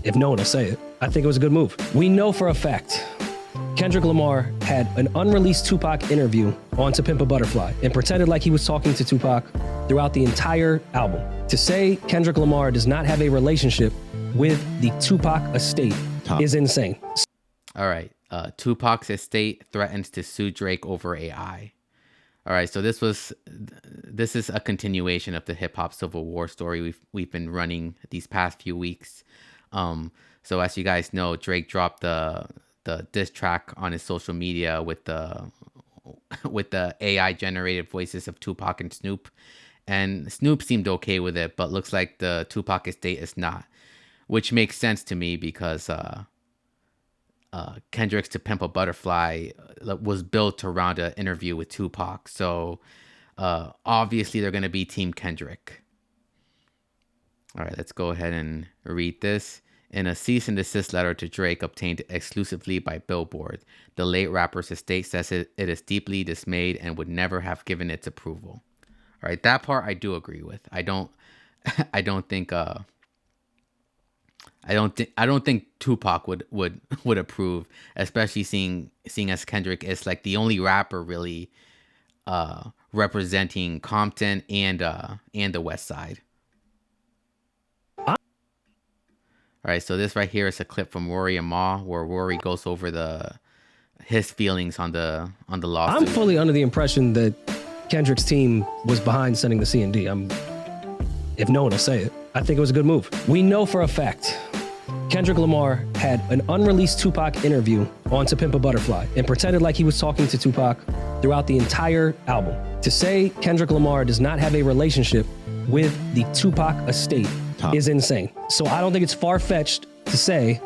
if no one will say it, I think it was a good move. We know for a fact Kendrick Lamar had an unreleased Tupac interview on To Pimp a Butterfly and pretended like he was talking to Tupac throughout the entire album. To say Kendrick Lamar does not have a relationship with the Tupac estate is insane. All right. Tupac's estate threatens to sue Drake over AI. All right, so this is a continuation of the hip hop civil war story we've been running these past few weeks. So as you guys know, Drake dropped the diss track on his social media with the AI generated voices of Tupac and Snoop, and Snoop seemed okay with it, but looks like the Tupac estate is not, which makes sense to me because Kendrick's To Pimp a Butterfly was built around an interview with Tupac. So obviously they're going to be Team Kendrick. All right, let's go ahead and read this. In a cease and desist letter to Drake obtained exclusively by Billboard, the late rapper's estate says it is deeply dismayed and would never have given its approval. All right, that part I do agree with. I don't think Tupac would approve, especially seeing as Kendrick is like the only rapper really representing Compton and the West Side. All right, so this right here is a clip from Rory and Ma, where Rory goes over his feelings on the lawsuit. I'm fully under the impression that Kendrick's team was behind sending the C&D. If no one will say it, I think it was a good move. We know for a fact Kendrick Lamar had an unreleased Tupac interview on To Pimp a Butterfly and pretended like he was talking to Tupac throughout the entire album. To say Kendrick Lamar does not have a relationship with the Tupac estate is insane. So I don't think it's far-fetched to say,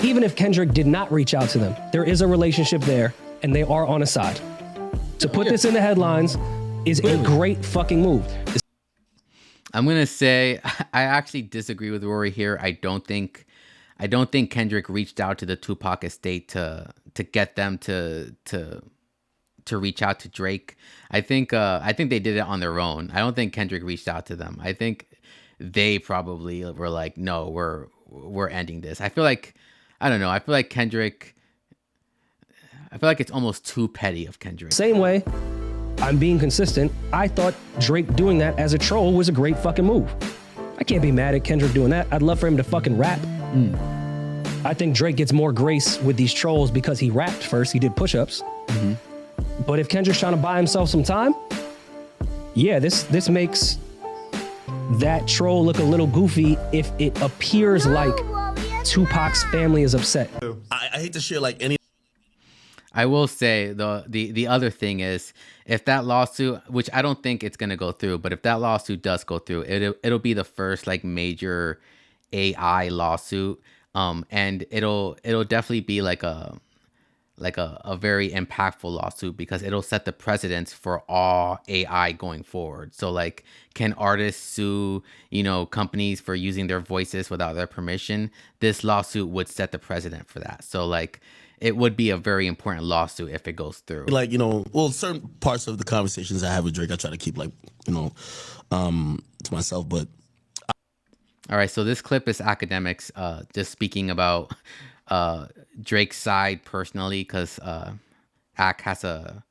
even if Kendrick did not reach out to them, there is a relationship there and they are on a side. To put this in the headlines is a great fucking move. I'm gonna say I actually disagree with Rory here. I don't think Kendrick reached out to the Tupac estate to get them to reach out to Drake. I think they did it on their own. I don't think Kendrick reached out to them. I think they probably were like, no, we're ending this. I feel like Kendrick. I feel like it's almost too petty of Kendrick. Same way, I'm being consistent. I thought Drake doing that as a troll was a great fucking move. I can't be mad at Kendrick doing that. I'd love for him to fucking rap. I think Drake gets more grace with these trolls because he rapped first. He did push-ups. But if Kendrick's trying to buy himself some time, yeah, this makes that troll look a little goofy if it appears like Tupac's family is upset. I hate to share like any. I will say the other thing is, if that lawsuit, which I don't think it's gonna go through, but if that lawsuit does go through, it'll be the first like major AI lawsuit, and it'll definitely be like a very impactful lawsuit because it'll set the precedence for all AI going forward. So like, can artists sue, companies for using their voices without their permission? This lawsuit would set the precedent for that. So like, it would be a very important lawsuit if it goes through. Like, certain parts of the conversations I have with Drake, I try to keep to myself, but. All right. So this clip is academics, just speaking about Drake's side personally, because Ak has a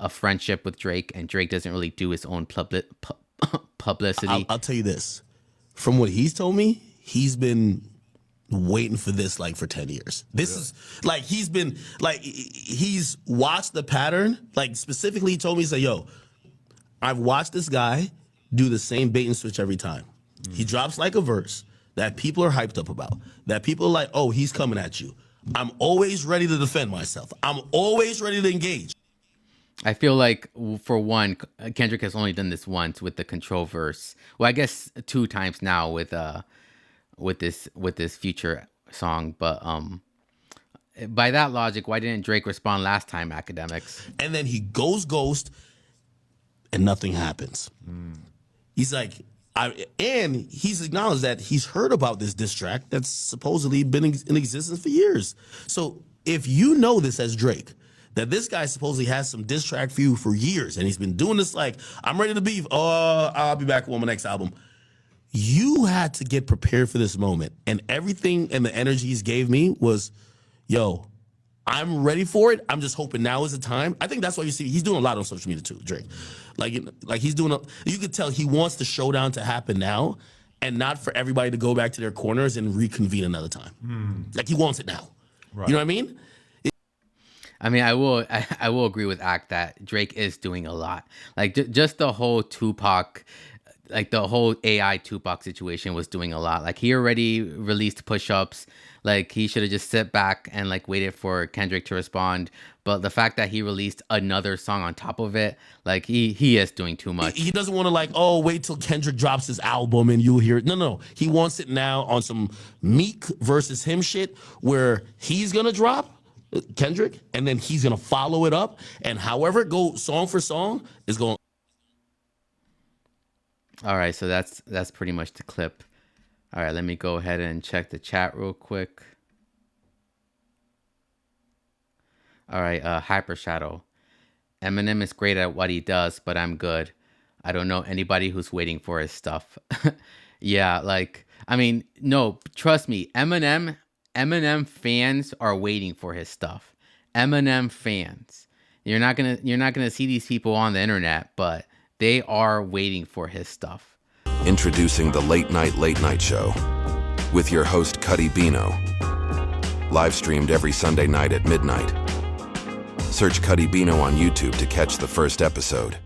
friendship with Drake, and Drake doesn't really do his own publicity. I'll tell you this, from what he's told me, he's been waiting for this like for 10 years. This is like, he's watched the pattern. Like specifically he told me, he said, yo, I've watched this guy do the same bait and switch every time. He drops like a verse that people are hyped up about, that people are like, oh, he's coming at you. I'm always ready to defend myself. I'm always ready to engage. I feel like, for one, Kendrick has only done this once with the Control verse. Well, I guess 2 times now with this Future song. But by that logic, why didn't Drake respond last time, academics? And then he goes ghost and nothing happens. He's like, and he's acknowledged that he's heard about this diss track that's supposedly been in existence for years. So if you know this as Drake, that this guy supposedly has some diss track for you for years, and he's been doing this like, I'm ready to beef. Oh, I'll be back on my next album. you had to get prepared for this moment. And everything and the energy he's gave me was, yo, I'm ready for it. I'm just hoping now is the time. I think that's why you see he's doing a lot on social media too, Drake. Like he's doing you could tell he wants the showdown to happen now and not for everybody to go back to their corners and reconvene another time. Like he wants it now. Right. You know what I mean? I mean, I will agree with Act that Drake is doing a lot. Like just the whole Tupac, like the whole AI Tupac situation was doing a lot. Like he already released push-ups. Like he should have just sit back and like waited for Kendrick to respond. But the fact that he released another song on top of it, like he is doing too much. He doesn't want to like, oh, wait till Kendrick drops his album and you'll hear it. No. He wants it now on some Meek versus him shit where he's going to drop Kendrick and then he's going to follow it up. And however it goes song for song is going. All right. So that's pretty much the clip. All right, let me go ahead and check the chat real quick. All right, Hyper Shadow. Eminem is great at what he does, but I'm good. I don't know anybody who's waiting for his stuff. Yeah, like, I mean, no, trust me, Eminem fans are waiting for his stuff. Eminem fans. You're not gonna see these people on the internet, but they are waiting for his stuff. Introducing the Late Night Show with your host, Cuddy Bino. Live streamed every Sunday night at midnight. Search Cuddy Bino on YouTube to catch the first episode.